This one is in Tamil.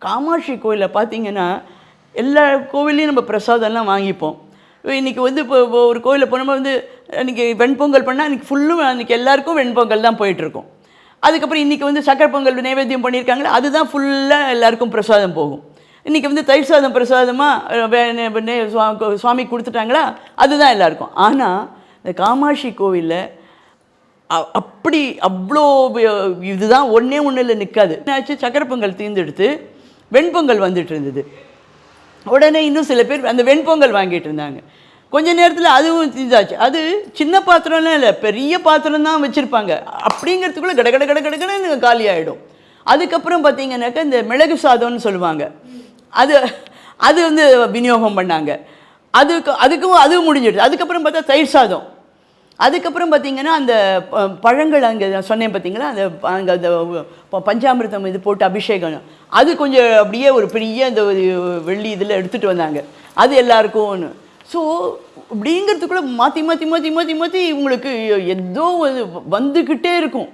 காமாட்சி கோயிலில் பார்த்தீங்கன்னா எல்லா கோவில்லையும் நம்ம பிரசாதம்லாம் வாங்கிப்போம். இன்றைக்கி வந்து இப்போ ஒரு கோயிலில் போனோம்னா வந்து இன்றைக்கி வெண்பொங்கல் பண்ணால் இன்றைக்கி ஃபுல்லும் அன்றைக்கி எல்லாேருக்கும் வெண்பொங்கல் தான் போயிட்டுருக்கும். அதுக்கப்புறம் இன்றைக்கி வந்து சக்கரை பொங்கல் நைவேத்தியம் பண்ணியிருக்காங்களே அதுதான் ஃபுல்லாக எல்லாேருக்கும் பிரசாதம் போகும். இன்றைக்கி வந்து தயிர் சாதம் பிரசாதமாக சுவாமி கொடுத்துட்டாங்களா அதுதான் எல்லாேருக்கும். ஆனால் இந்த காமாட்சி கோவிலில் அப்படி அவ்வளோ இதுதான் ஒன்றே ஒன்றில் நிற்காது. என்னாச்சு, சக்கரை பொங்கல் தீர்ந்தெடுத்து வெண்பொங்கல் வந்துட்டு இருந்தது. உடனே இன்னும் சில பேர் அந்த வெண்பொங்கல் வாங்கிட்டு இருந்தாங்க. கொஞ்ச நேரத்தில் அதுவும் இதாச்சு. அது சின்ன பாத்திரம்லாம் இல்லை, பெரிய பாத்திரம் தான் வச்சுருப்பாங்க. அப்படிங்கிறதுக்குள்ளே கடகடன்னு காலி ஆகிடும். அதுக்கப்புறம் பார்த்தீங்கன்னாக்கா இந்த மிளகு சாதம்னு சொல்லுவாங்க, அது வந்து விநியோகம் பண்ணாங்க. அதுவும் முடிஞ்சிடுது. அதுக்கப்புறம் பார்த்தா தயிர் சாதம். அதுக்கப்புறம் பார்த்திங்கன்னா அந்த பழங்கள் அங்கே சொன்னேன் பார்த்திங்களா, அங்கே அந்த பஞ்சாமிர்தம் இது போட்டு அபிஷேகம், அது கொஞ்சம் அப்படியே ஒரு பெரிய அந்த ஒரு வெள்ளி இதில் எடுத்துகிட்டு வந்தாங்க. அது எல்லாருக்கும். ஸோ அப்படிங்கிறதுக்குள்ளே மாற்றி உங்களுக்கு ஏதோ வந்துக்கிட்டே இருக்கும்.